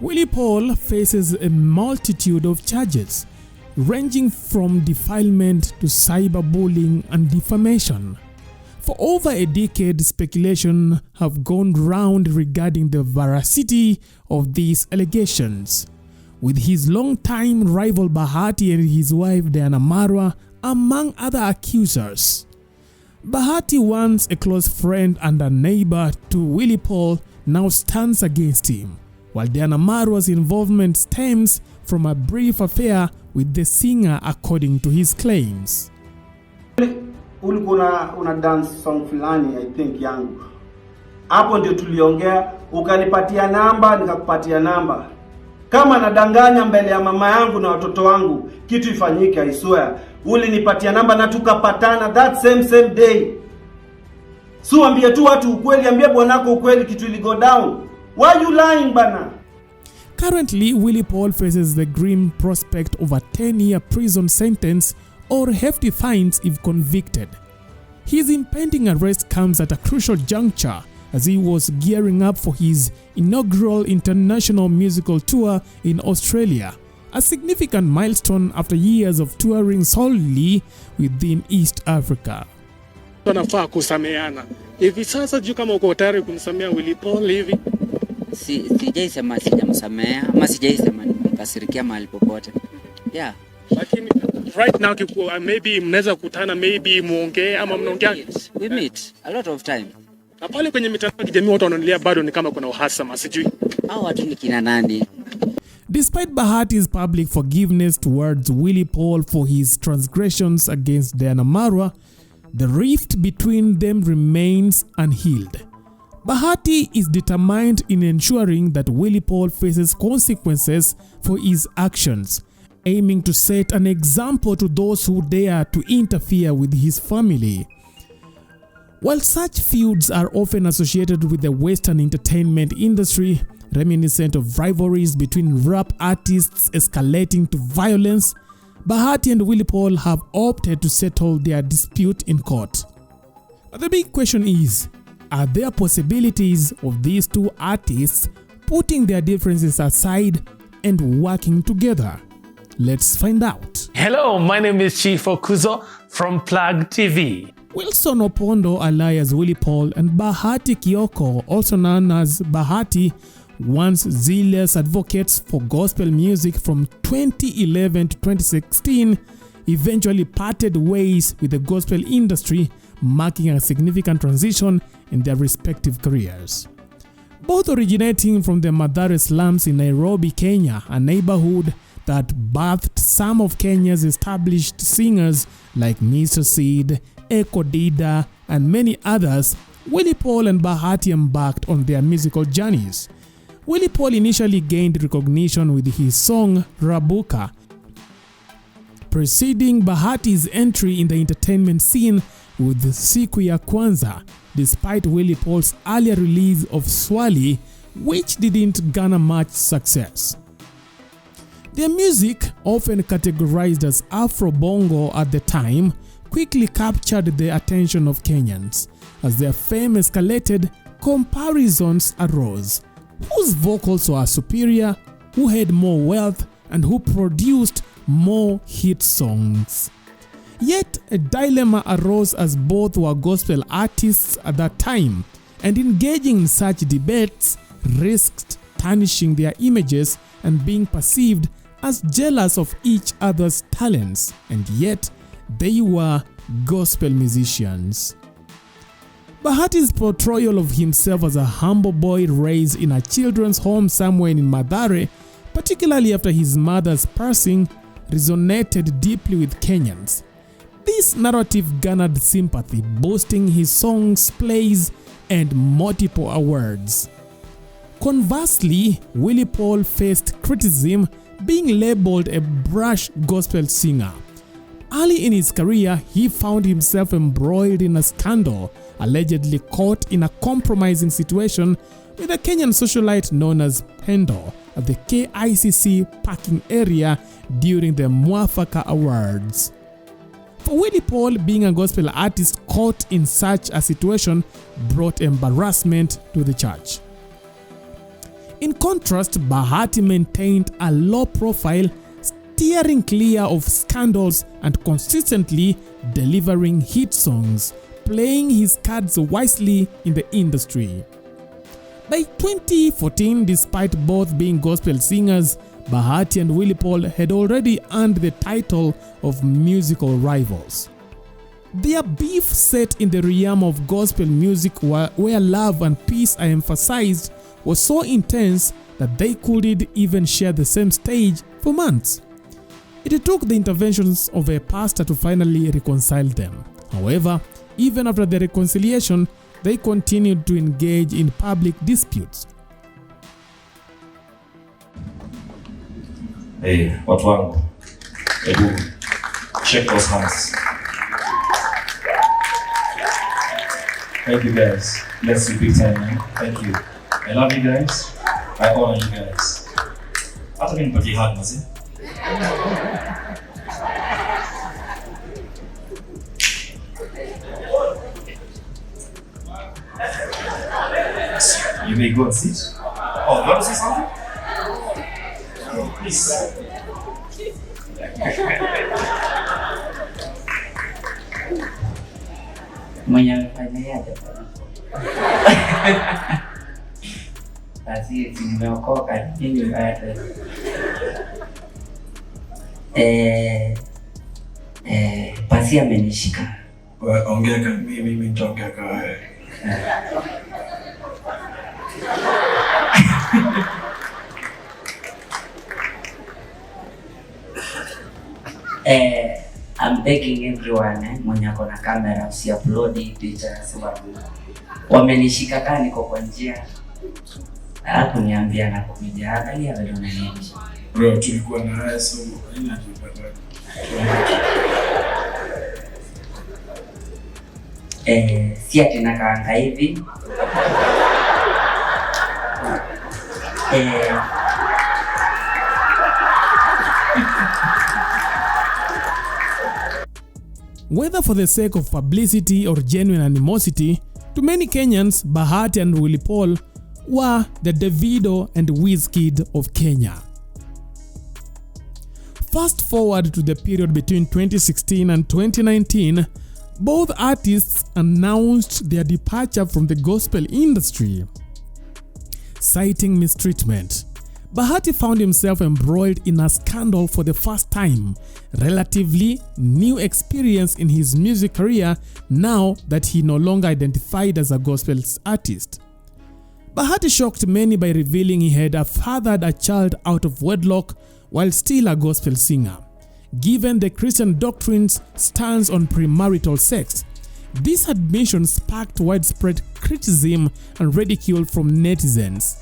Willy Paul faces a multitude of charges, ranging from defilement to cyberbullying and defamation. For over a decade, speculation have gone round regarding the veracity of these allegations, with his longtime rival Bahati and his wife Diana Marua among other accusers. Bahati, once a close friend and a neighbor to Willy Paul, now stands against him, while Diana Marua's involvement stems from a brief affair with the singer, according to his claims. Ulikuwa una dance song fulani, I think yangu. Hapo ndio tuliongea, ukanipatia namba, nikakupatia namba. Kama nadanganya mbele ya mama yangu na watoto wangu, kitu ifanyike, I swear. Ulinipatia namba na tukapatana that same day. So ambie tu watu ukweli, ambie bwanako ukweli, kitu ili go down. Why you lying bana? Currently, Willy Paul faces the grim prospect of a 10-year prison sentence or hefty fines if convicted. His impending arrest comes at a crucial juncture as he was gearing up for his inaugural international musical tour in Australia, a significant milestone after years of touring solely within East Africa. Tunafaa kusameheana. Hivi sasa juu kama uko tayari kumsamea Willy Paul hivi? Sijaisema sijamsamea, ama sijaisema nimekasirikia mahali popote. Yeah. Lakini right now maybe mnaweza kukutana, maybe muongee ama mnaongea. We meet a lot of time. Na pale kwenye mitandao ya kijamii watu wanaonelea bado ni kama kuna uhasama, sijui. Hao watu ni kina nani? Despite Bahati's public forgiveness towards Willy Paul for his transgressions against Diana Marua, the rift between them remains unhealed. Bahati is determined in ensuring that Willy Paul faces consequences for his actions, aiming to set an example to those who dare to interfere with his family. While such feuds are often associated with the Western entertainment industry, reminiscent of rivalries between rap artists escalating to violence, Bahati and Willy Paul have opted to settle their dispute in court. But the big question is, are there possibilities of these two artists putting their differences aside and working together? Let's find out. Hello, my name is Chief Okuzo from Plug TV. Wilson Opondo, alias Willy Paul, and Bahati Kioko, also known as Bahati, once zealous advocates for gospel music from 2011 to 2016, eventually parted ways with the gospel industry, marking a significant transition in their respective careers. Both originating from the Mathare slums in Nairobi, Kenya, a neighborhood that birthed some of Kenya's established singers like Mr. Seed, Eko Dida, and many others, Willy Paul and Bahati embarked on their musical journeys. Willy Paul initially gained recognition with his song Rabuka, preceding Bahati's entry in the entertainment scene with Siku ya Kwanza, despite Willy Paul's earlier release of Swali, which didn't garner much success. Their music, often categorized as Afro-Bongo at the time, quickly captured the attention of Kenyans. As their fame escalated, comparisons arose. Whose vocals were superior, who had more wealth, and who produced more hit songs? Yet a dilemma arose as both were gospel artists at that time, and engaging in such debates risked tarnishing their images and being perceived as jealous of each other's talents, and yet they were gospel musicians. Bahati's portrayal of himself as a humble boy raised in a children's home somewhere in Mathare, particularly after his mother's passing, resonated deeply with Kenyans. This narrative garnered sympathy, boasting his songs, plays, and multiple awards. Conversely, Willy Paul faced criticism, being labeled a brash gospel singer. Early in his career, he found himself embroiled in a scandal, allegedly caught in a compromising situation with a Kenyan socialite known as Pendo at the KICC parking area during the Mwafaka Awards. For Willy Paul, being a gospel artist caught in such a situation brought embarrassment to the church. In contrast, Bahati maintained a low profile, steering clear of scandals and consistently delivering hit songs, playing his cards wisely in the industry. By 2014, despite both being gospel singers, Bahati and Willy Paul had already earned the title of musical rivals. Their beef set in the realm of gospel music where love and peace are emphasized was so intense that they couldn't even share the same stage for months. It took the interventions of a pastor to finally reconcile them. However, even after the reconciliation, they continued to engage in public disputes. Hey, watu wangu. Hebu check those hands. Thank you guys. Let's do big time, man. Thank you. I love you guys. I honor you guys. Hata mimi nipatie hug mazi. You may go and sit. Oh, you want to say something? Oh, please. Mwenye amefanya yaje basi nimeokoka nini baada basi amenishika. Ongea kama mimi nitaongea kama wewe. I'm begging everyone mwenye ako na kamera usi-upload picha sababu wamenishika kama niko kwa njia. Hapo niambia na kuja angalia vile unaniambia. Bro, tulikuwa na haya somo haina tupata. Si ati nakaanga hivi. Whether for the sake of publicity or genuine animosity, to many Kenyans, Bahati and Willy Paul were the Davido and Wizkid of Kenya. Fast forward to the period between 2016 and 2019, both artists announced their departure from the gospel industry, citing mistreatment. Bahati found himself embroiled in a scandal for the first time, relatively new experience in his music career now that he no longer identified as a gospel artist. Bahati shocked many by revealing he had fathered a child out of wedlock while still a gospel singer. Given the Christian doctrine's stance on premarital sex, this admission sparked widespread criticism and ridicule from netizens.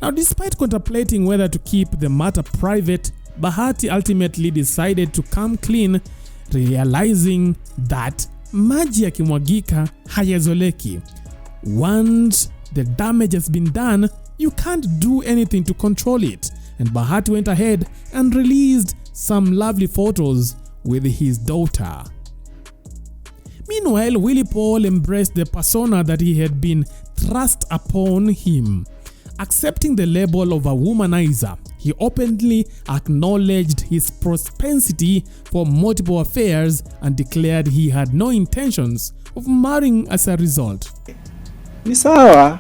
Now, despite contemplating whether to keep the matter private, Bahati ultimately decided to come clean, realizing that maji yakimwagika hayazoleki. Once the damage has been done, you can't do anything to control it, and Bahati went ahead and released some lovely photos with his daughter. Meanwhile, Willy Paul embraced the persona that he had been thrust upon him. Accepting the label of a womanizer, he openly acknowledged his propensity for multiple affairs and declared he had no intentions of marrying as a result. Ni sawa,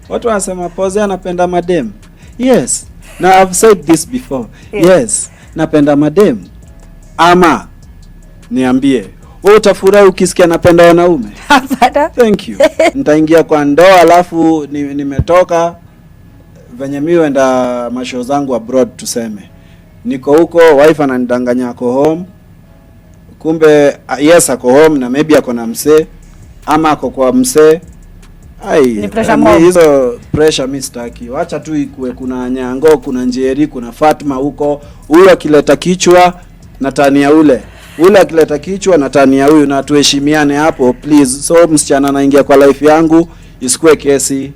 watu wanasema Pose anapenda madem. Yes, now I've said this before. Yes, napenda madem. Ama niambie, wewe utafurahi ukisikia napenda wanaume? Thank you. Nitaingia kwa ndoa alafu nimetoka venye mimi wenda mashow zangu abroad tuseme. Niko huko, wife ananidanganya ako home. Kumbe yes ako home na maybe ako na msee ama ako kwa msee. Hizo pressure mimi sitaki. Wacha tu ikue kuna Nyango, kuna Njeri, kuna Fatma huko. Huyu akileta kichwa na tania ule akileta kichwa na tania huyu, na tuheshimiane hapo please. So msichana anaingia kwa life yangu isikue kesi.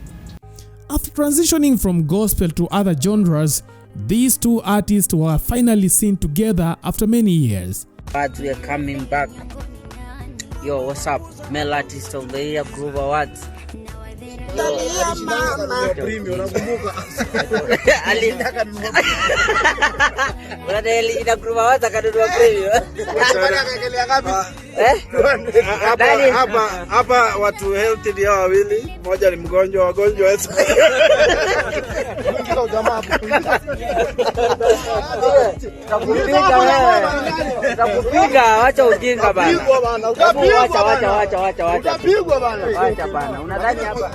After transitioning from gospel to other genres, these two artists were finally seen together after many years. But we are coming back. Yo, what's up? Male Artist of the Year, Groove Awards. Talia mama. Alitaka nunua. Unadai inakuruma waza kanunua premium. Hapa watu healthy ndio wawili, mmoja ni mgonjwa, wagonjwa sasa. Takupiga, acha ujinga bana. Acha. Utapigwa bana. Acha bana. Unadhani hapa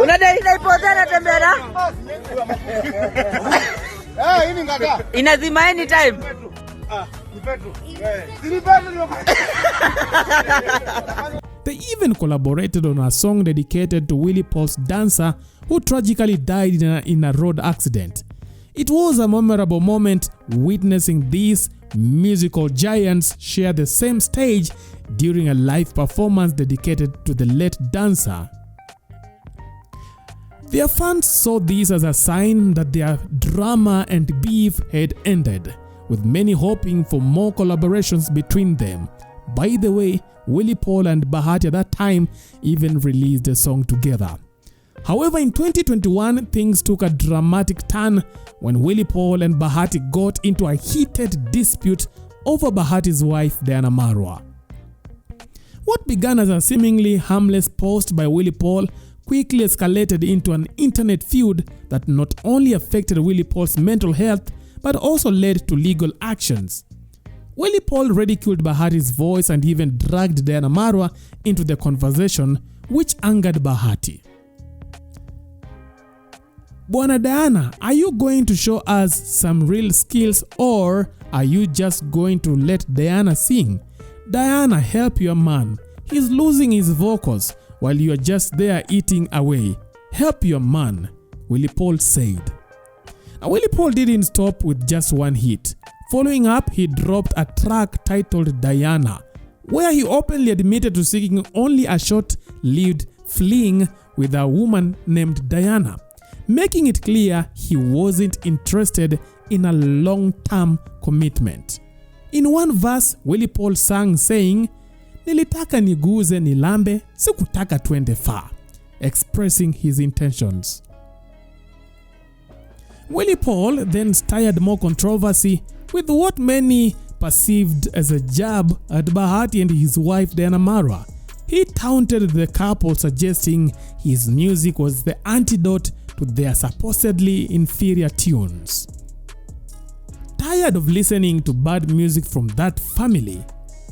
unadai inaipoteza tembea inazima anytime. They even collaborated on a song dedicated to Willy Paul's dancer who tragically died in a road accident. It was a memorable moment witnessing these musical giants share the same stage during a live performance dedicated to the late dancer. Their fans saw this as a sign that their drama and beef had ended, with many hoping for more collaborations between them. By the way, Willy Paul and Bahati at that time even released a song together. However, in 2021, things took a dramatic turn when Willy Paul and Bahati got into a heated dispute over Bahati's wife, Diana Marua. What began as a seemingly harmless post by Willy Paul quickly escalated into an internet feud that not only affected Willy Paul's mental health but also led to legal actions. Willy Paul ridiculed Bahati's voice and even dragged Diana Marua into the conversation, which angered Bahati. Bwana Diana, are you going to show us some real skills or are you just going to let Diana sing? Diana, help your man. He's losing his vocals while you are just there eating away. Help your man, Willy Paul said. Now, Willy Paul didn't stop with just one hit. Following up, he dropped a track titled Diana, where he openly admitted to seeking only a short-lived fling with a woman named Diana, making it clear he wasn't interested in a long-term commitment. In one verse, Willy Paul sang saying, "Nilitaka niguze nilambe, sikutaka twende far," expressing his intentions. Willy Paul then stirred more controversy with what many perceived as a jab at Bahati and his wife Diana Marua. He taunted the couple, suggesting his music was the antidote to their supposedly inferior tunes. Tired of listening to bad music from that family,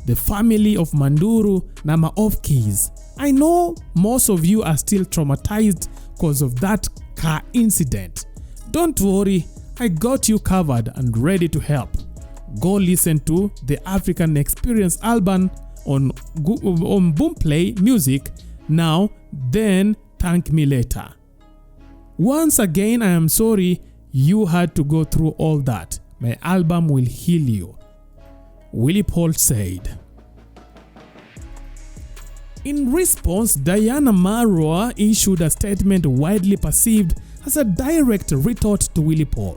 the family of Manduru na Maofkis, I know most of you are still traumatized because of that car incident. Don't worry, I got you covered and ready to help. Go listen to the African Experience album on Boomplay Music now, then thank me later. Once again, I am sorry you had to go through all that. My album will heal you, Willy Paul said. In response, Diana Marua issued a statement widely perceived as a direct retort to Willy Paul.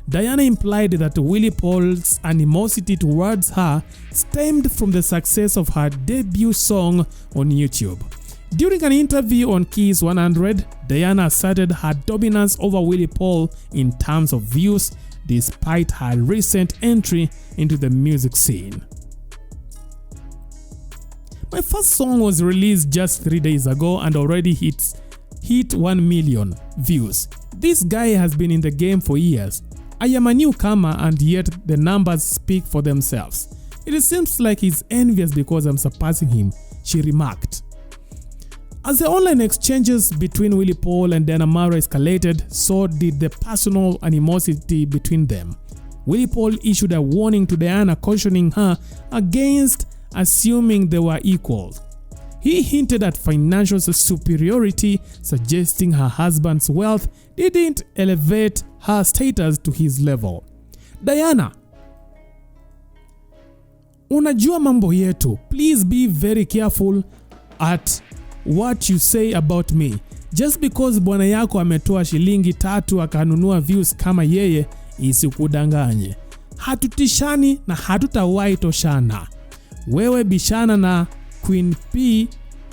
Diana implied that Willy Paul's animosity towards her stemmed from the success of her debut song on YouTube. During an interview on Keys 100, Diana asserted her dominance over Willy Paul in terms of views despite her recent entry into the music scene. My first song was released just 3 days ago and already hit 1 million views. This guy has been in the game for years. I am a newcomer and yet the numbers speak for themselves. It seems like he's envious because I'm surpassing him, she remarked. As the online exchanges between Willy Paul and Diana Marua escalated, so did the personal animosity between them. Willy Paul issued a warning to Diana, cautioning her against assuming they were equal. He hinted at financial superiority, suggesting her husband's wealth didn't elevate her status to his level. Diana, unajua mambo yetu. Please be very careful at what you say about me. Just because bwana yako ametoa shilingi 3 akanunua views kama yeye, isikudanganye. hatutishani na hatutawahi toshana. Wewe bishana na Queen P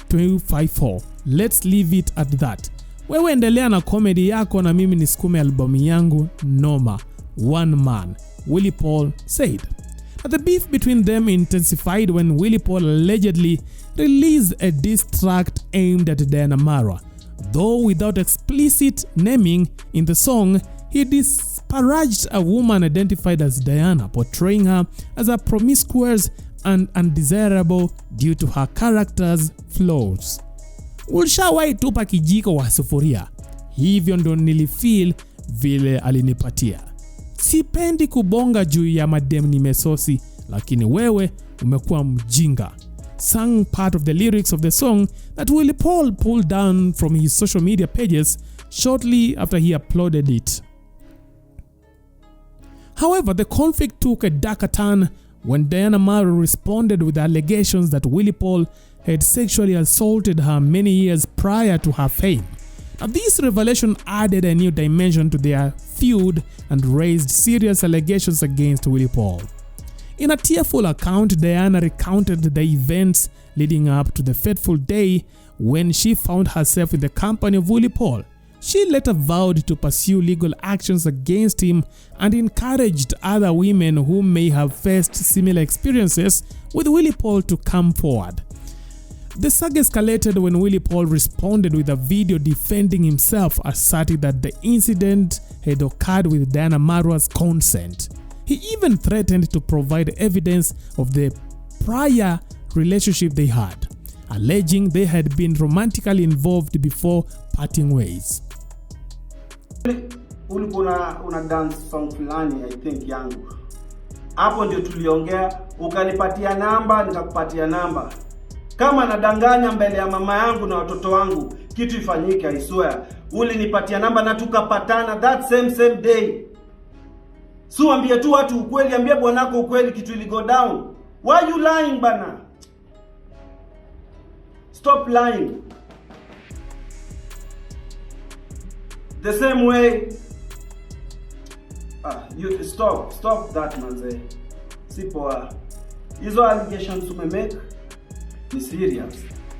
254. Let's leave it at that. Wewe endelea na comedy yako na mimi nisukume albamu yangu noma. One man, Willy Paul said. The beef between them intensified when Willy Paul allegedly released a diss track aimed at Diana Marua. Though without explicit naming in the song, he disparaged a woman identified as Diana, portraying her as a promiscuous and undesirable due to her character's flaws. Ulishawahi tupa kijiko wa sufuria? Hivyo ndo nilifeel vile alinipatia. Sipendi kubonga juu ya madem nimesosi, lakini wewe umekuwa mjinga. Sang part of the lyrics of the song that Willy Paul pulled down from his social media pages shortly after he uploaded it. However, the conflict took a darker turn when Diana Marua responded with allegations that Willy Paul had sexually assaulted her many years prior to her fame. Now, this revelation added a new dimension to their feud and raised serious allegations against Willy Paul. In a tearful account, Diana recounted the events leading up to the fateful day when she found herself in the company of Willy Paul. She later vowed to pursue legal actions against him and encouraged other women who may have faced similar experiences with Willy Paul to come forward. The saga escalated when Willy Paul responded with a video defending himself, asserting that the incident had occurred with Diana Marua's consent. He even threatened to provide evidence of the prior relationship they had, alleging they had been romantically involved before parting ways. Ulikuwa una dance song fulani I think yangu. Hapo ndio tuliongea, ukanipatia namba, nikakupatia namba. Kama nadanganya mbele ya mama yangu na watoto wangu, kitu ifanyike, I swear. Ulinipatia namba na tukapatana that same day. So ambia tu watu ukweli, ambia bwanako ukweli, kitu ili go down. Why you lying bana? Stop lying. The same way you stop that manze. Sipo hizo allegations umemake ni serious.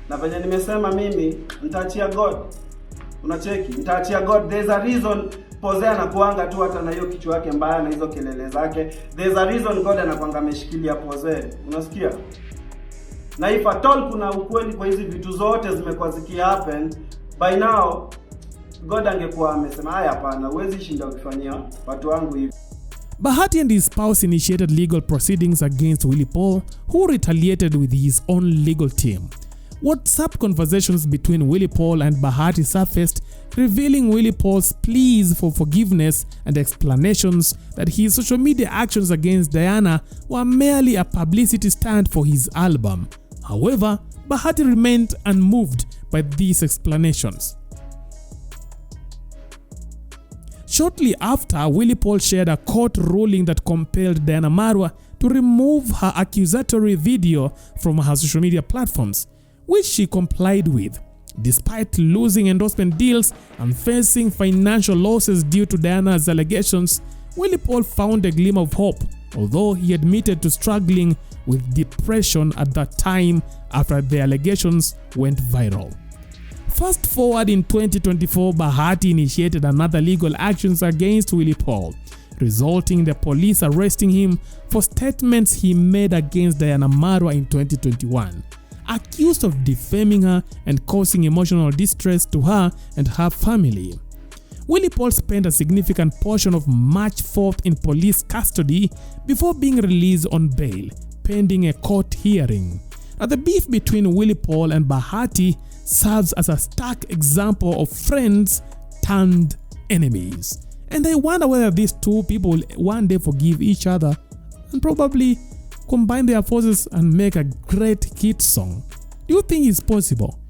Na venye nimesema mimi nitaachia God. Unacheki, nitaachia God. There's a reason Pose anakuanga tu hata na hiyo kichwa yake mbaya na hizo kelele zake. There's a reason God anakuanga ameshikilia Pose. Unasikia? Na if at all kuna ukweli kwa hizi vitu zote zimekuwa ziki happen, by now God angekuwa amesema haya hapana, huwezi shinda ukifanyia watu wangu hivi. Bahati and his spouse initiated legal proceedings against Willy Paul, who retaliated with his own legal team. WhatsApp conversations between Willy Paul and Bahati surfaced, revealing Willy Paul's pleas for forgiveness and explanations that his social media actions against Diana were merely a publicity stunt for his album. However, Bahati remained unmoved by these explanations. Shortly after, Willy Paul shared a court ruling that compelled Diana Marua to remove her accusatory video from her social media platforms, which she complied with. Despite losing endorsement deals and facing financial losses due to Diana's allegations, Willy Paul found a glimmer of hope, although he admitted to struggling with depression at that time after the allegations went viral. Fast forward in 2024, Bahati initiated another legal actions against Willy Paul, resulting in the police arresting him for statements he made against Diana Marua in 2021, accused of defaming her and causing emotional distress to her and her family. Willy Paul spent a significant portion of March 4th in police custody before being released on bail, pending a court hearing. Now, the beef between Willy Paul and Bahati serves as a stark example of friends turned enemies. And I wonder whether these two people will one day forgive each other and probably combine their forces and make a great hit song. Do you think it's possible?